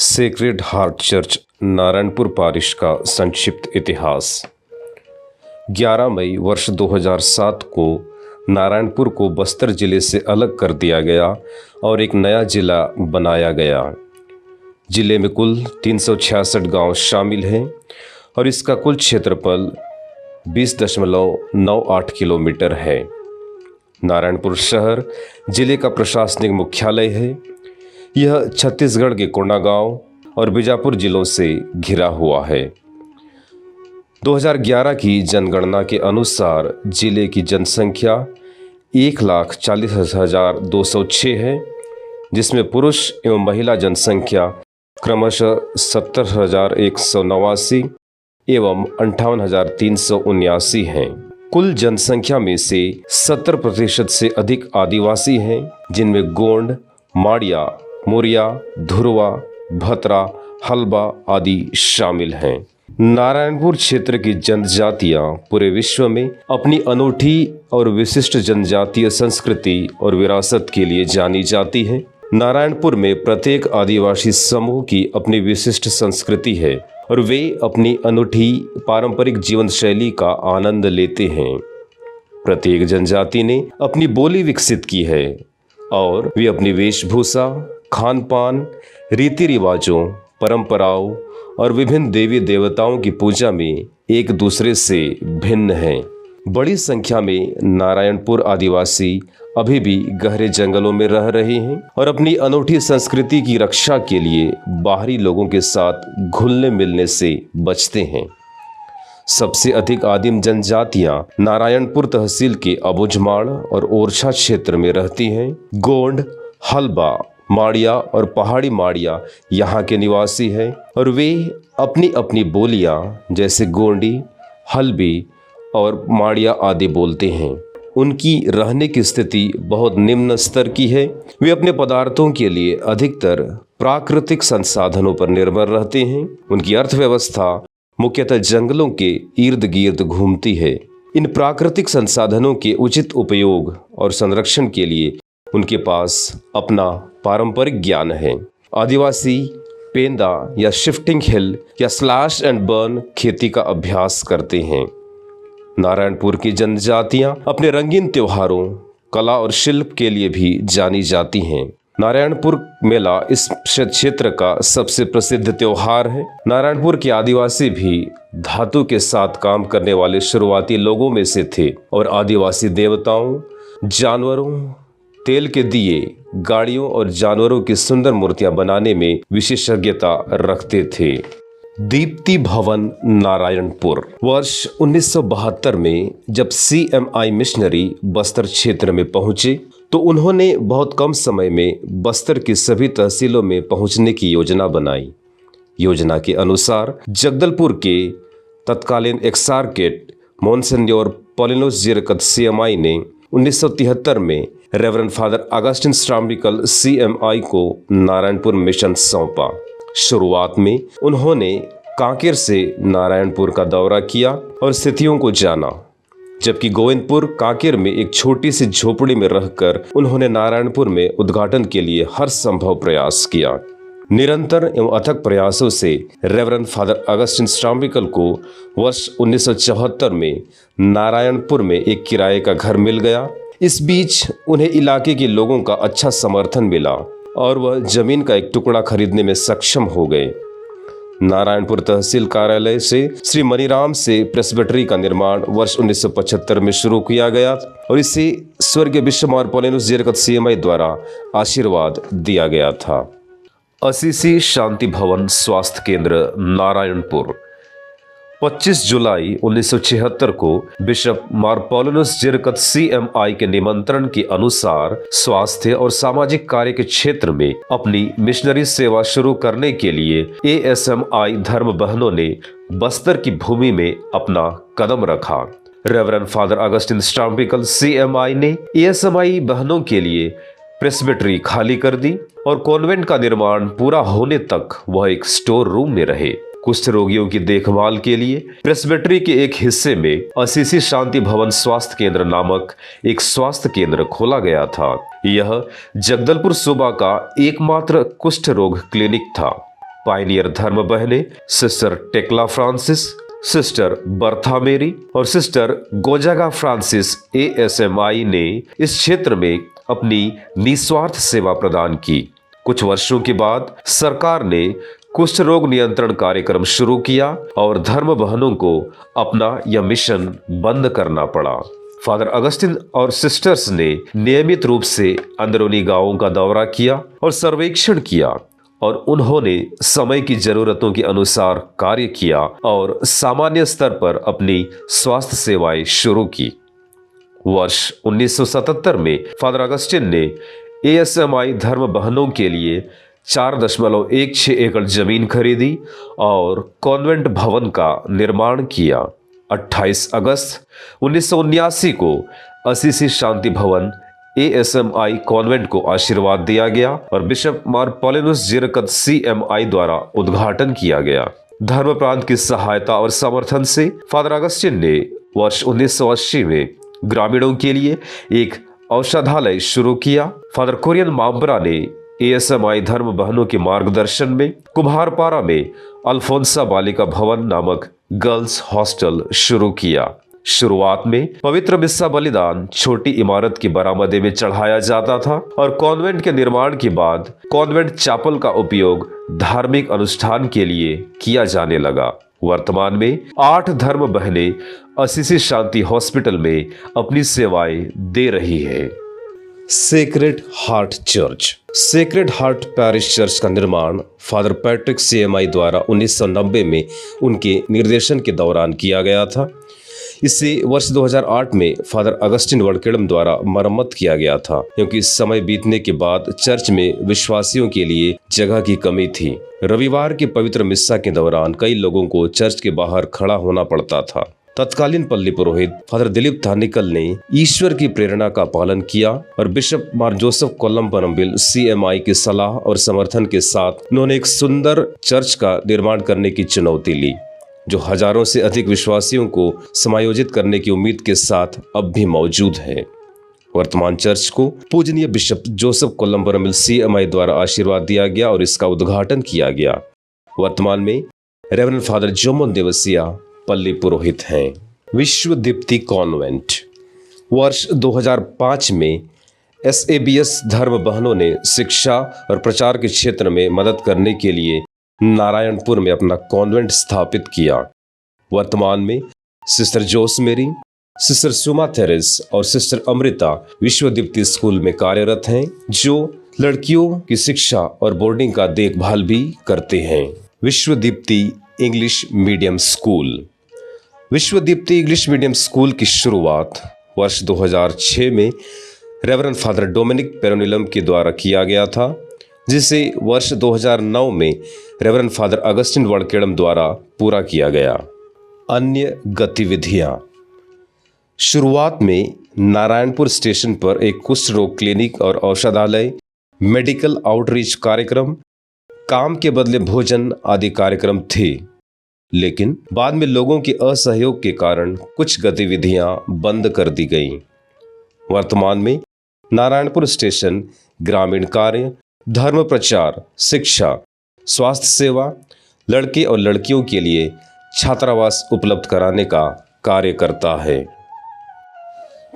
Sacred heart church Narayanpur पारिश का संक्षिप्त इतिहास। 11 मई वर्ष 2007 को नारायणपुर को बस्तर जिले से अलग कर दिया गया और एक नया जिला बनाया गया। जिले में कुल 366 गांव शामिल हैं और इसका कुल क्षेत्रफल 20.98 किलोमीटर है। नारायणपुर शहर जिले का प्रशासनिक मुख्यालय है। यह छत्तीसगढ़ के कोंडागांव और बीजापुर जिलों से घिरा हुआ है। 2011 की जनगणना के अनुसार जिले की जनसंख्या 1,40,206 है, जिसमें पुरुष एवं महिला जनसंख्या क्रमशः 70,189 एवं 58,379 हैं। कुल जनसंख्या में से 70% से अधिक आदिवासी हैं, जिनमें गोंड, माड़िया, मुरिया, धुरवा, भतरा, हल्बा आदि शामिल हैं। नारायणपुर क्षेत्र की जनजातियां पूरे विश्व में अपनी अनूठी और विशिष्ट जनजातीय संस्कृति और विरासत के लिए जानी जाती हैं। नारायणपुर में प्रत्येक आदिवासी समूह की अपनी विशिष्ट संस्कृति है और वे अपनी अनूठी पारंपरिक जीवन शैली का आनंद लेते हैं। प्रत्येक जनजाति ने अपनी बोली विकसित की है और वे अपनी वेशभूषा, खान पान, रीति रिवाजों, परंपराओं और विभिन्न देवी देवताओं की पूजा में एक दूसरे से भिन्न हैं। बड़ी संख्या में नारायणपुर आदिवासी अभी भी गहरे जंगलों में रह रहे हैं और अपनी अनूठी संस्कृति की रक्षा के लिए बाहरी लोगों के साथ घुलने मिलने से बचते हैं। सबसे अधिक आदिम जनजातियां नारायणपुर तहसील के अबुझमाड़ और ओरछा क्षेत्र में रहती हैं। गोंड, हल्बा, माड़िया और पहाड़ी माड़िया यहाँ के निवासी हैं और वे अपनी अपनी बोलियाँ जैसे गोंडी, हल्बी और माड़िया आदि बोलते हैं। उनकी रहने की स्थिति बहुत निम्न स्तर की है। वे अपने पदार्थों के लिए अधिकतर प्राकृतिक संसाधनों पर निर्भर रहते हैं। उनकी अर्थव्यवस्था मुख्यतः जंगलों के इर्द गिर्द घूमती है। इन प्राकृतिक संसाधनों के उचित उपयोग और संरक्षण के लिए उनके पास अपना पारंपरिक ज्ञान है। आदिवासी पेंदा या शिफ्टिंग हिल या स्लैश एंड बर्न खेती का अभ्यास करते हैं। नारायणपुर की जनजातियां अपने रंगीन त्योहारों, कला और शिल्प के लिए भी जानी जाती हैं। नारायणपुर मेला इस क्षेत्र का सबसे प्रसिद्ध त्योहार है। नारायणपुर के आदिवासी भी धातु के साथ काम करने वाले शुरुआती लोगों में से थे और आदिवासी देवताओं, जानवरों, तेल के दिए, गाड़ियों और जानवरों की सुंदर मूर्तियां बनाने में विशेषज्ञता रखते थे। दीप्ति भवन नारायणपुर। वर्ष 1972 में जब CMI मिशनरी बस्तर क्षेत्र में पहुंचे तो उन्होंने बहुत कम समय में बस्तर की सभी तहसीलों में पहुंचने की योजना बनाई। योजना के अनुसार जगदलपुर के तत्कालीन एक्सार्केट मोनसेन्योर पॉलिनोस जिरकत CMI ने 1973 में रेवरेंड फादर अगस्टिन स्ट्राम्बिकल CMI को नारायणपुर मिशन सौंपा। शुरुआत में उन्होंने कांकेर से नारायणपुर का दौरा किया और स्थितियों को जाना, जबकि गोविंदपुर कांकेर में एक छोटी सी झोपड़ी में रहकर उन्होंने नारायणपुर में उद्घाटन के लिए हर संभव प्रयास किया। निरंतर एवं अथक प्रयासों से रेवरेंड फादर अगस्टिन स्ट्राम्बिकल को वर्ष 1974 में नारायणपुर में एक किराए का घर मिल गया। इस बीच उन्हें इलाके के लोगों का अच्छा समर्थन मिला और वह जमीन का एक टुकड़ा खरीदने में सक्षम हो गए। नारायणपुर तहसील कार्यालय से श्री मनीराम से प्रेस्बिटरी का निर्माण वर्ष 1975 में शुरू किया गया और इसे स्वर्गीय बिशप पॉलिनोस जिरकत CMI द्वारा आशीर्वाद दिया गया था। असीसी शांति भवन स्वास्थ्य केंद्र नारायणपुर। 25 जुलाई 1976 को बिशप मार पॉलिनोस जिरकत CMI के निमंत्रण के अनुसार स्वास्थ्य और सामाजिक कार्य के क्षेत्र में अपनी मिशनरी सेवा शुरू करने के लिए ASMI धर्म बहनों ने बस्तर की भूमि में अपना कदम रखा। रेवरेंड फादर अगस्टिन स्ट्राम्बिकल CMI ने ASMI बहनों के लिए प्रेस्बिटरी खाली कर दी और कॉन्वेंट का निर्माण पूरा होने तक वह एक स्टोर रूम में रहे। कुष्ठ रोगियों की देखभाल के लिए प्रेस्बिटरी के एक हिस्से में असीसी शांति भवन स्वास्थ्य केंद्र नामक एक स्वास्थ्य केंद्र खोला गया था। यह जगदलपुर सूबा का एकमात्र कुष्ठ रोग क्लिनिक था। पायनियर धर्म बहनें sister Tekla Francis, sister Bertha मेरी और सिस्टर गोजागा फ्रांसिस ASMI ने इस क्षेत्र में अपनी निस्वार्थ सेवा प्रदान की। कुछ वर्षों के बाद सरकार ने कुष्ठ रोग नियंत्रण कार्यक्रम शुरू किया और धर्म बहनों को अपना यह मिशन बंद करना पड़ा। फादर अगस्टिन और सिस्टर्स ने नियमित रूप से अंदरूनी गांवों का दौरा किया और सर्वेक्षण किया और उन्होंने समय की जरूरतों के अनुसार कार्य किया और सामान्य स्तर पर अपनी स्वास्थ्य सेवाएं शुरू की। वर्ष 1977 में फादर अगस्टिन ने ASMI धर्म बहनों के लिए 4.16 एकड़ जमीन खरीदी और कॉन्वेंट भवन का निर्माण किया। 28 अगस्त 1979 को असीसी शांति भवन ASMI कॉन्वेंट को आशीर्वाद दिया गया और बिशप मार पॉलिनुस जिरकत CMI द्वारा उद्घाटन किया गया। धर्म प्रांत की सहायता और समर्थन से फादर अगस्टिन ने वर्ष 1980 में ग्रामीणों के लिए एक औषधालय शुरू किया। फादर कुरियन माम्ब्रा ने ASMI धर्म बहनों के मार्गदर्शन में कुम्हारपारा में अल्फोंसा बालिका भवन नामक गर्ल्स हॉस्टल शुरू किया। शुरुआत में पवित्र मिस्सा बलिदान छोटी इमारत की बरामदे में चढ़ाया जाता था और कॉन्वेंट के निर्माण के बाद कॉन्वेंट चैपल का उपयोग धार्मिक अनुष्ठान के लिए किया जाने लगा। वर्तमान में 8 धर्म बहनें असीसी शांति हॉस्पिटल में अपनी सेवाएं दे रही है। Sacred heart church. Sacred heart parish church का निर्माण फादर पैट्रिक CMI द्वारा 1990 में उनके निर्देशन के दौरान किया गया था। इसे वर्ष 2008 में फादर अगस्टिन वडकेड़म द्वारा मरम्मत किया गया था, क्योंकि समय बीतने के बाद चर्च में विश्वासियों के लिए जगह की कमी थी। रविवार के पवित्र मिस्सा के दौरान कई लोगों को चर्च के बाहर खड़ा होना पड़ता था। तत्कालीन पल्ली पुरोहित फादर दिलीप थानिकल ने ईश्वर की प्रेरणा का पालन किया और बिशप मार जोसेफ कोलम्बनबिल CMI की सलाह और समर्थन के साथ उन्होंने एक सुंदर चर्च का निर्माण करने की चुनौती ली, जो हजारों से अधिक विश्वासियों को समायोजित करने की उम्मीद के साथ अब भी मौजूद है। वर्तमान चर्च को पूजनीय बिशप जोसेफ कोलम्बनबिल CMI द्वारा आशीर्वाद दिया गया और इसका उद्घाटन किया गया। वर्तमान में रेवरेंड फादर जोमन देवसिया पल्ली पुरोहित हैं। विश्व दीप्ति कॉन्वेंट। वर्ष 2005 में SABS धर्म बहनों ने शिक्षा और प्रचार के क्षेत्र में मदद करने के लिए नारायणपुर में अपना कॉन्वेंट स्थापित किया। वर्तमान में सिस्टर जोस मेरी, सिस्टर सुमा थेरेस और सिस्टर अमृता विश्व दीप्ति स्कूल में कार्यरत हैं, जो लड़कियों की शिक्षा और बोर्डिंग का देखभाल भी करते हैं। विश्व दीप्ति इंग्लिश मीडियम स्कूल। विश्व दीप्ति इंग्लिश मीडियम स्कूल की शुरुआत वर्ष 2006 में रेवरेंड फादर डोमिनिक पेरोनिलम के द्वारा किया गया था, जिसे वर्ष 2009 में रेवरेंड फादर अगस्टिन वडकेड़म द्वारा पूरा किया गया। अन्य गतिविधियां। शुरुआत में नारायणपुर स्टेशन पर एक कुष्ठ रोग क्लिनिक और औषधालय, मेडिकल आउटरीच कार्यक्रम, काम के बदले भोजन आदि कार्यक्रम थे, लेकिन बाद में लोगों के असहयोग के कारण कुछ गतिविधियां बंद कर दी गईं। वर्तमान में नारायणपुर स्टेशन ग्रामीण कार्य, धर्म प्रचार, शिक्षा, स्वास्थ्य सेवा, लड़के और लड़कियों के लिए छात्रावास उपलब्ध कराने का कार्य करता है।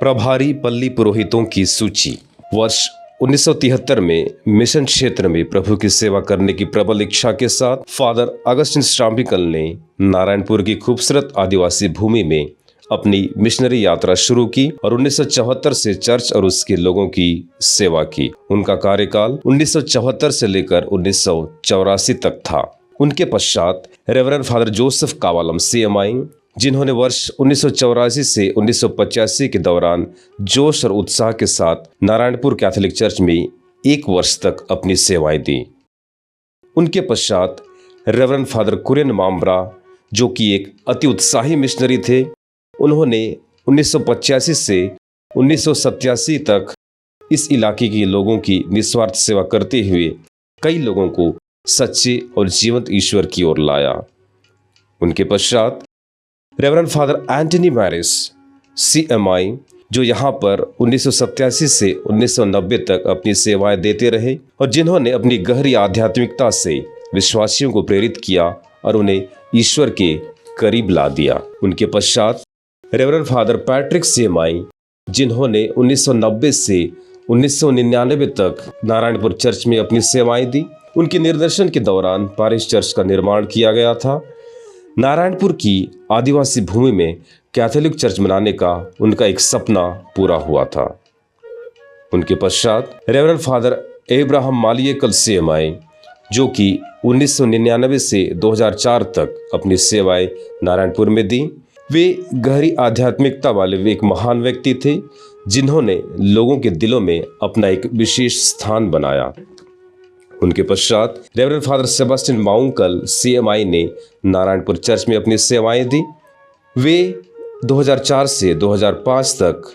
प्रभारी पल्ली पुरोहितों की सूची। वर्ष 1973 में मिशन क्षेत्र में प्रभु की सेवा करने की प्रबल इच्छा के साथ फादर अगस्टिन स्ट्राम्पिकल ने नारायणपुर की खूबसूरत आदिवासी भूमि में अपनी मिशनरी यात्रा शुरू की और 1974 से चर्च और उसके लोगों की सेवा की। उनका कार्यकाल 1974 से लेकर 1984 तक था। उनके पश्चात reverend father Joseph Kavalam CMI, जिन्होंने वर्ष 1984 से 1985 के दौरान जोश और उत्साह के साथ नारायणपुर कैथोलिक चर्च में 1 वर्ष तक अपनी सेवाएं दी। उनके पश्चात रेवरेंड फादर कुरियन माम्ब्रा, जो कि एक अति उत्साही मिशनरी थे, उन्होंने 1985 से 1987 तक इस इलाके के लोगों की निस्वार्थ सेवा करते हुए कई लोगों को सच्चे और जीवंत ईश्वर की ओर लाया। उनके पश्चात रेवरेंड फादर एंटनी मैरिस CMI, जो यहाँ पर 1987 से 1990 तक अपनी सेवाएं देते रहे और जिन्होंने अपनी गहरी आध्यात्मिकता से विश्वासियों को प्रेरित किया और उन्हें ईश्वर के करीब ला दिया। उनके पश्चात रेवरेंड फादर पैट्रिक सीएमआई, जिन्होंने 1990 से 1999 तक नारायणपुर चर्च में अपनी सेवाएं दी, उनके निर्देशन के दौरान पारिश चर्च का निर्माण किया गया था। नारायणपुर की आदिवासी भूमि में कैथोलिक चर्च बनाने का उनका एक सपना पूरा हुआ था। उनके पश्चात रेवरेंड फादर एब्राहम मालियेकल सीएमआई, जो कि 1999 से 2004 तक अपनी सेवाएं नारायणपुर में दी, वे गहरी आध्यात्मिकता वाले एक महान व्यक्ति थे, जिन्होंने लोगों के दिलों में अपना एक विशेष स्थान बनाया। उनके पश्चात रेवरेंड फादर सेबेस्टियन माउंकल सीएमआई ने नारायणपुर चर्च में अपनी सेवाएं दी। वे 2004 से 2005 तक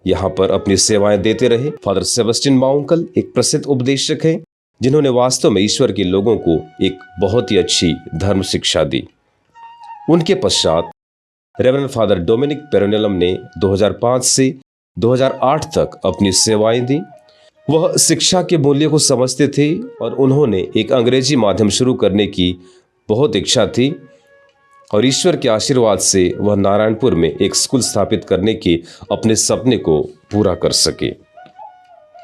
यहाँ पर अपनी सेवाएं देते रहे। फादर सेबेस्टियन माउंकल एक प्रसिद्ध उपदेशक हैं, जिन्होंने वास्तव में ईश्वर के लोगों को एक बहुत ही अच्छी धर्म शिक्षा दी। उनके पश्चात रेवरेंड फादर डोमिनिक पेरोनेलम ने 2005 से 2008 तक अपनी सेवाएं दी। वह शिक्षा के मूल्य को समझते थे और उन्होंने एक अंग्रेजी माध्यम शुरू करने की बहुत इच्छा थी और ईश्वर के आशीर्वाद से वह नारायणपुर में एक स्कूल स्थापित करने के अपने सपने को पूरा कर सके।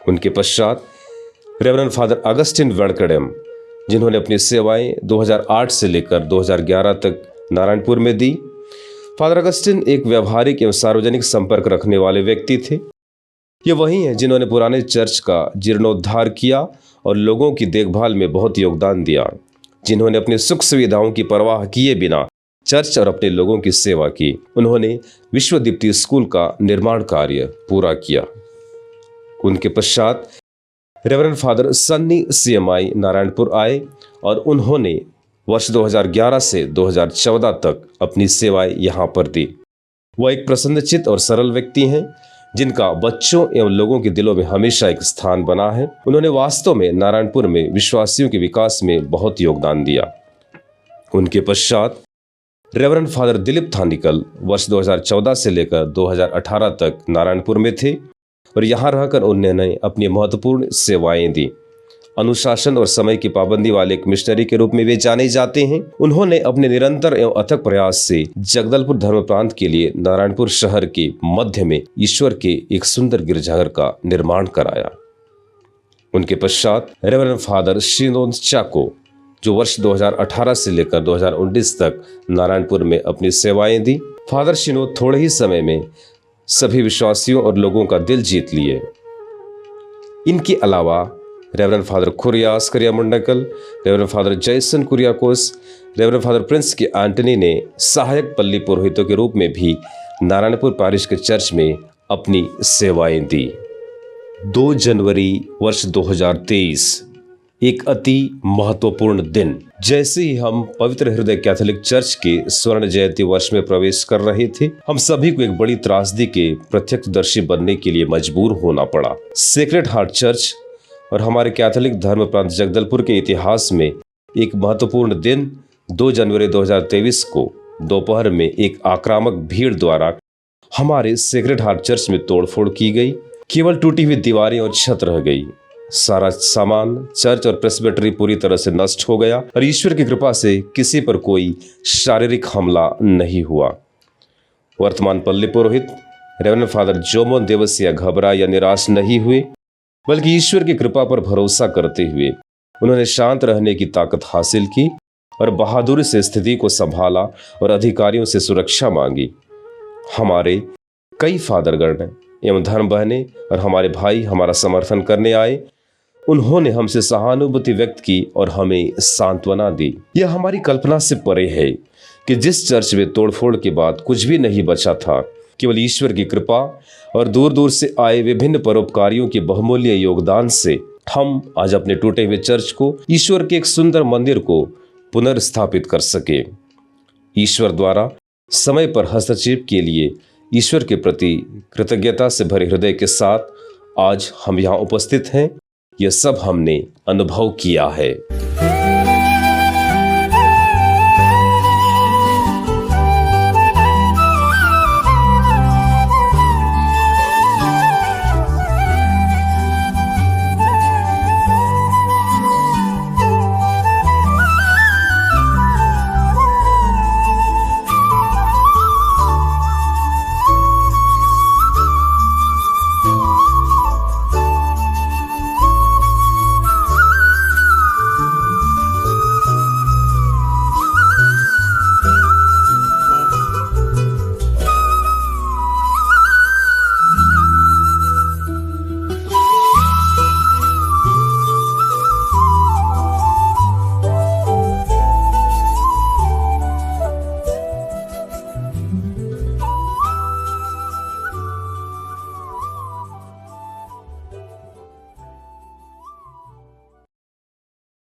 उनके पश्चात रेवरेंड फादर अगस्टिन वेणकड़म, जिन्होंने अपनी सेवाएं 2008 से लेकर 2011 तक नारायणपुर में दी। फादर अगस्टिन एक व्यवहारिक एवं सार्वजनिक संपर्क रखने वाले व्यक्ति थे। ये वही हैं जिन्होंने पुराने चर्च का जीर्णोद्धार किया और लोगों की देखभाल में बहुत योगदान दिया, जिन्होंने अपनी सुख सुविधाओं की परवाह किए बिना चर्च और अपने लोगों की सेवा की। उन्होंने विश्वदीप्ति स्कूल का निर्माण कार्य पूरा किया। उनके पश्चात reverend father Sunny CMI Narayanpur आए और उन्होंने वर्ष 2011 से 2014 तक अपनी सेवाएं यहाँ पर दी। वह एक प्रसन्नचित्त और सरल व्यक्ति हैं, जिनका बच्चों एवं लोगों के दिलों में हमेशा एक स्थान बना है। उन्होंने वास्तव में नारायणपुर में विश्वासियों के विकास में बहुत योगदान दिया। उनके पश्चात रेवरेंड फादर दिलीप थानिकल वर्ष 2014 से लेकर 2018 तक नारायणपुर में थे और यहाँ रहकर उन्होंने अपनी महत्वपूर्ण सेवाएं दी। अनुशासन और समय की पाबंदी वाले एक मिशनरी के रूप में वे जाने जाते हैं। उन्होंने अपने निरंतर एवं अथक प्रयास से जगदलपुर धर्म प्रांत के लिए नारायणपुर शहर के मध्य में ईश्वर के एक सुंदर गिरजाघर का निर्माण कराया। उनके पश्चात रेवरेंड फादर शिनोद चाको, जो वर्ष 2018 से लेकर 2019 तक नारायणपुर में अपनी सेवाएं दी। फादर शिनोद थोड़े ही समय में सभी विश्वासियों और लोगों का दिल जीत लिए। इनके अलावा रेवरेंड फादर कुरियास करियामुंडकल, रेवरेंड फादर जैसन कुरियाकोस, रेवरेंड फादर प्रिंस के एंटनी ने सहायक पल्ली पुरोहितों के रूप में भी नारायणपुर पारिश के चर्च में अपनी सेवाएं दी। 2 जनवरी वर्ष 2023 एक अति महत्वपूर्ण दिन। जैसे ही हम पवित्र हृदय कैथोलिक चर्च के स्वर्ण जयंती वर्ष में प्रवेश कर रहे थे, हम सभी को एक बड़ी त्रासदी के प्रत्यक्षदर्शी बनने के लिए मजबूर होना पड़ा। सेक्रेड हार्ट चर्च और हमारे कैथोलिक धर्म प्रांत जगदलपुर के इतिहास में एक महत्वपूर्ण दिन 2 जनवरी 2023 को दोपहर में एक आक्रामक भीड़ द्वारा हमारे सेक्रेड हार्ट चर्च में तोड़फोड़ की गई। केवल टूटी हुई दीवारें और छत रह गई। सारा सामान, चर्च और प्रेस्बिटरी पूरी तरह से नष्ट हो गया और ईश्वर की कृपा से किसी पर कोई शारीरिक हमला नहीं हुआ। वर्तमान पल्ली पुरोहित रेवरेंड फादर जोमोन देवसिया घबरा या निराश नहीं हुए, बल्कि ईश्वर की कृपा पर भरोसा करते हुए उन्होंने शांत रहने की ताकत हासिल की और बहादुरी से स्थिति को संभाला और अधिकारियों से सुरक्षा मांगी। हमारे कई फादरगण एवं धर्म बहनें और हमारे भाई हमारा समर्थन करने आए। उन्होंने हमसे सहानुभूति व्यक्त की और हमें सांत्वना दी। यह हमारी कल्पना से परे है कि जिस चर्च में तोड़फोड़ के बाद कुछ भी नहीं बचा था, केवल ईश्वर की कृपा और दूर दूर से आए विभिन्न परोपकारियों के बहुमूल्य योगदान से हम आज अपने टूटे हुए चर्च को, ईश्वर के एक सुंदर मंदिर को पुनर्स्थापित कर सके। ईश्वर द्वारा समय पर हस्तक्षेप के लिए ईश्वर के प्रति कृतज्ञता से भरे हृदय के साथ आज हम यहाँ उपस्थित हैं। यह सब हमने अनुभव किया है।